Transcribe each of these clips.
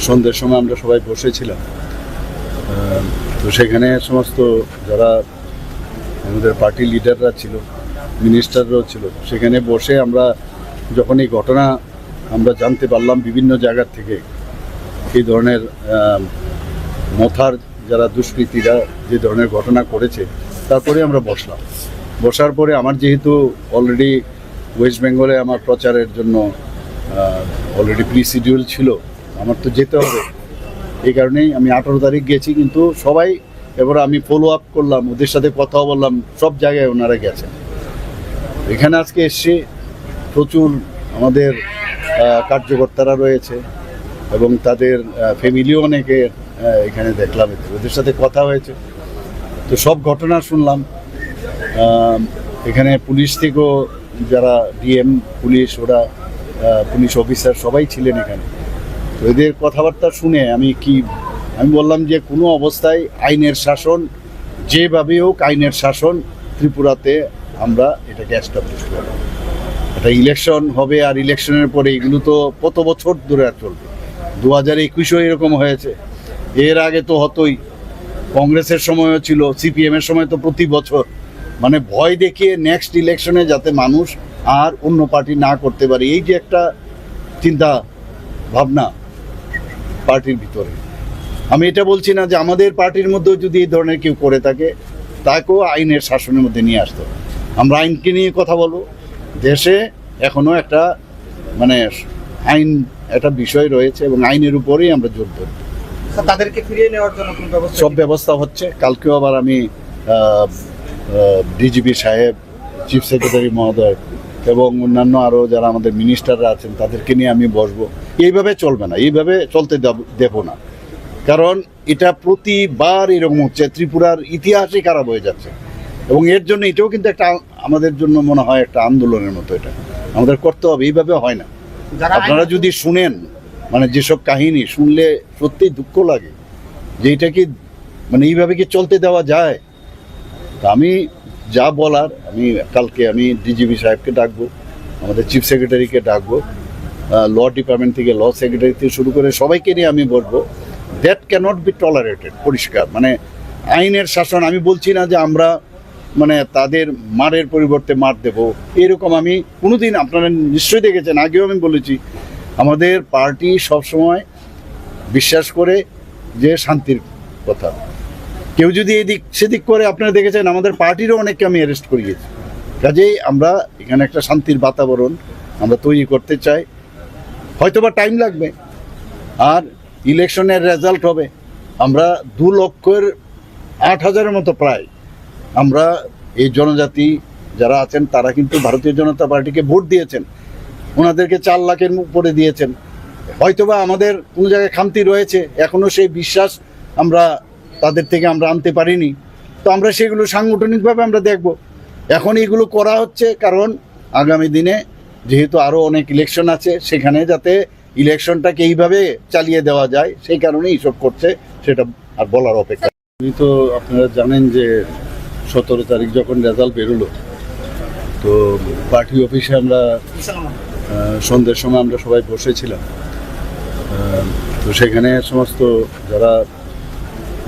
সন্ধ্যের সময় আমরা সবাই বসেছিলাম। তো সেখানে সমস্ত যারা আমাদের পার্টি লিডাররা ছিল, মিনিস্টাররাও ছিল, সেখানে বসে আমরা যখন এই ঘটনা আমরা জানতে পারলাম বিভিন্ন জায়গার থেকে, এই ধরনের মথার যারা দুষ্কৃতীরা যে ধরনের ঘটনা করেছে, তারপরে আমরা বসার পরে আমার যেহেতু অলরেডি ওয়েস্ট বেঙ্গলে আমার প্রচারের জন্য অলরেডি প্রি শিডিউল ছিল, আমার তো যেতে হবে, এই কারণেই আমি 18 তারিখ গেছি। কিন্তু সবাই এবার আমি ফলো আপ করলাম, ওদের সাথে কথাও বললাম, সব জায়গায় ওনারা গেছেন। এখানে আজকে এসে প্রচুর আমাদের কার্যকর্তারা রয়েছে এবং তাদের ফ্যামিলিও অনেকে এখানে দেখলাম, ওদের সাথে কথা হয়েছে। তো সব ঘটনা শুনলাম। এখানে পুলিশ থেকেও যারা ডিএম পুলিশ, ওরা পুলিশ অফিসার সবাই ছিলেন এখানে। তো এদের কথাবার্তা শুনে আমি বললাম যে কোনো অবস্থায় আইনের শাসন, যেভাবে হোক আইনের শাসন ত্রিপুরাতে আমরা এটাকে এস্টাবলিশ করব। একটা ইলেকশন হবে, আর ইলেকশনের পরে এগুলো তো কত বছর ধরে আর চলবে। 2021-ও এরকম হয়েছে, এর আগে তো হতোই, কংগ্রেসের সময়ও ছিল, সিপিএমের সময় তো প্রতি বছর। মানে ভয় দেখিয়ে নেক্সট ইলেকশনে যাতে মানুষ আর অন্য পার্টি না করতে পারে, এই যে একটা চিন্তা ভাবনা পার্টির ভিতরে। আমি এটা বলছি না যে আমাদের পার্টির মধ্যেও যদি এই ধরনের কেউ করে থাকে, তাকেও আইনের শাসনের মধ্যে নিয়ে আসতে হবে। আমরা আইনকে নিয়ে কথা বলবো। দেশে এখনো একটা আইন একটা বিষয় রয়েছে এবং আইনের উপরেই আমরা জোর দেব। তাদেরকে ফিরিয়ে নেওয়ার জন্য সব ব্যবস্থা হচ্ছে। কালকেও আবার আমি ডিজিপি সাহেব, চিফ সেক্রেটারি মহোদয় এবং অন্যান্য আরও যারা আমাদের মিনিস্টাররা আছেন, তাদেরকে নিয়ে আমি বসবো। এইভাবে চলবে না, এইভাবে চলতে দেব না। কারণ এটা প্রতিবার এরকম হচ্ছে, ত্রিপুরার ইতিহাসই খারাপ হয়ে যাচ্ছে এবং এর জন্য এটাও কিন্তু একটা আমাদের জন্য মনে হয় একটা আন্দোলনের মতো। এটা আমাদের করতে হবে, এইভাবে হয় না। আপনারা যদি শুনেন, যেসব কাহিনী শুনলে সত্যিই দুঃখ লাগে যে এটা কি এইভাবে কি চলতে দেওয়া যায়। তা আমি যা বলার, কালকে আমি ডিজিপি সাহেবকে ডাকবো, আমাদের চিফ সেক্রেটারিকে ডাকবো, ল ডিপার্টমেন্ট থেকে ল সেক্রেটারি থেকে শুরু করে সবাইকে নিয়ে আমি বলবো দ্যাট ক্যানট বি টলারেটেড। পরিষ্কার আইনের শাসন। আমি বলছি না যে আমরা তাদের মারের পরিবর্তে মার দেব, এরকম আমি কোনোদিন, আপনারা নিশ্চয়ই দেখেছেন, আগেও আমি বলেছি, আমাদের পার্টি সবসময় বিশ্বাস করে যে শান্তির কথা। কেউ যদি এদিক সেদিক করে, আপনারা দেখেছেন আমাদের পার্টিরও অনেককে আমি অ্যারেস্ট করিয়েছি। কাজেই আমরা এখানে একটা শান্তির বাতাবরণ আমরা তৈরি করতে চাই। হয়তোবা টাইম লাগবে, আর ইলেকশনের রেজাল্ট হবে। আমরা 2,08,000-এর মতো প্রায় আমরা এই জনজাতি যারা আছেন, তারা কিন্তু ভারতীয় জনতা পার্টিকে ভোট দিয়েছেন, ওনাদেরকে 4 লাখের উপরে দিয়েছেন। হয়তোবা আমাদের কোনো জায়গায় খামতি রয়েছে, এখনও সেই বিশ্বাস আমরা তাদের থেকে আমরা আনতে পারিনি। তো আমরা সেগুলো সাংগঠনিকভাবে আমরা দেখব। এখন এগুলো করা হচ্ছে কারণ আগামী দিনে যেহেতু আরও অনেক ইলেকশন আছে, সেখানে যাতে ইলেকশনটাকে এইভাবে চালিয়ে দেওয়া যায়, সেই কারণেই এইসব করছে, সেটা আর বলার অপেক্ষা। আপনি তো আপনারা জানেন যে 17 তারিখ যখন রেজাল্ট বেরোলো, তো পার্টি অফিসে আমরা সন্ধ্যের সময় আমরা সবাই বসেছিলাম। তো সেখানে সমস্ত যারা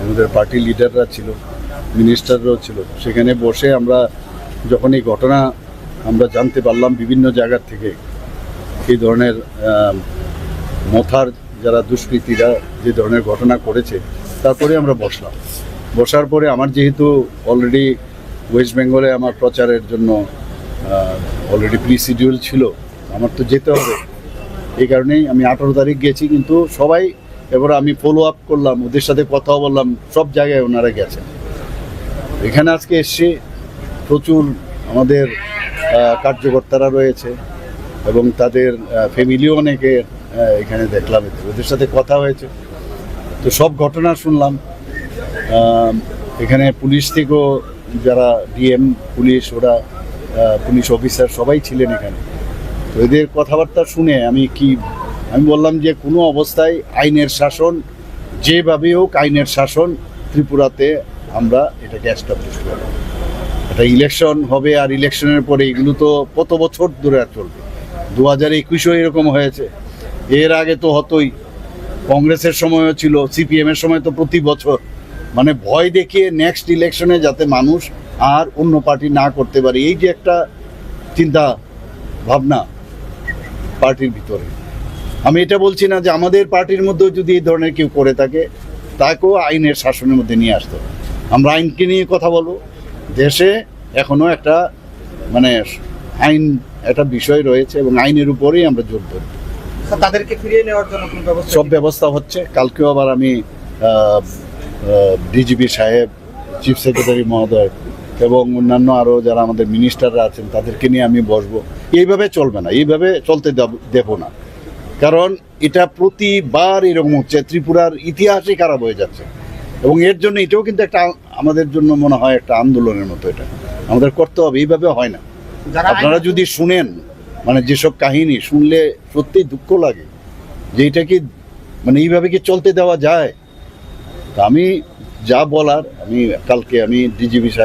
আমাদের পার্টি লিডাররা ছিল, মিনিস্টাররাও ছিল, সেখানে বসে আমরা যখন এই ঘটনা আমরা জানতে পারলাম বিভিন্ন জায়গার থেকে, এই ধরনের মথার যারা দুষ্কৃতীরা যে ধরনের ঘটনা করেছে, তারপরে আমরা বসার পরে আমার যেহেতু অলরেডি ওয়েস্ট বেঙ্গলে আমার প্রচারের জন্য অলরেডি প্রি শিডিউল ছিল, আমার তো যেতে হবে, এই কারণেই আমি 18 তারিখ গেছি। কিন্তু সবাই এবার আমি ফলো আপ করলাম, ওদের সাথে কথাও বললাম, সব জায়গায় ওনারা গেছেন। এখানে আজকে এসে প্রচুর আমাদের কার্যকর্তারা রয়েছে এবং তাদের ফ্যামিলিও অনেকে এখানে দেখলাম, ওদের সাথে কথা হয়েছে। তো সব ঘটনা শুনলাম। এখানে পুলিশ থেকেও যারা ডিএম পুলিশ, ওরা পুলিশ অফিসার সবাই ছিলেন এখানে। তো এদের কথাবার্তা শুনে আমি বললাম যে কোনো অবস্থায় আইনের শাসন, যেভাবে হোক আইনের শাসন ত্রিপুরাতে আমরা এটাকে এস্টাবলিশ করব। একটা ইলেকশন হবে, আর ইলেকশনের পরে এগুলো তো কত বছর ধরে আর চলবে। 2021-ও এরকম হয়েছে, এর আগে তো হতোই, কংগ্রেসের সময়ও ছিল, সিপিএম এর সময় তো প্রতি বছর, মানে ভয় দেখিয়ে নেক্সট ইলেকশনে যাতে মানুষ আর অন্য পার্টি না করতে পারে, এই যে একটা চিন্তা ভাবনা পার্টির ভিতরে। আমি এটা বলছি না যে আমাদের পার্টির মধ্যেও যদি এই ধরনের কেউ করে থাকে তাকেও আইনের শাসনের মধ্যে নিয়ে আসতে হবে। আমরা আইনকে নিয়ে কথা বলবো। দেশে এখনো একটা মানে আইন একটা বিষয় রয়েছে এবং আইনের উপরেই আমরা জোর দেব। স্যার, তাদেরকে ফিরিয়ে নেওয়ার জন্য কোন ব্যবস্থা? সব ব্যবস্থা হচ্ছে। কালকেও আবার আমি ডিজিপি সাহেব, চিফ সেক্রেটারি মহোদয় এবং অন্যান্য আরও যারা আমাদের মিনিস্টাররা আছেন তাদেরকে নিয়ে আমি বসবো। এইভাবে চলবে না, এইভাবে চলতে দেব না, কারণ এটা প্রতিবার এরকম হচ্ছে। ত্রিপুরার ইতিহাসই খারাপ হয়ে যাচ্ছে এবং এর জন্য এটাও কিন্তু একটা আমাদের জন্য মনে হয় একটা আন্দোলনের মতো। এটা আমাদের করতে হবে, এইভাবে হয় না। যারা আপনারা যদি শুনেন, মানে যেসব কাহিনী শুনলে সত্যি দুঃখ লাগে যে এটা কি মানে এইভাবে কি চলতে দেওয়া যায়। তা আমি যা বলার, আমি কালকে ডিজিপি সাহেব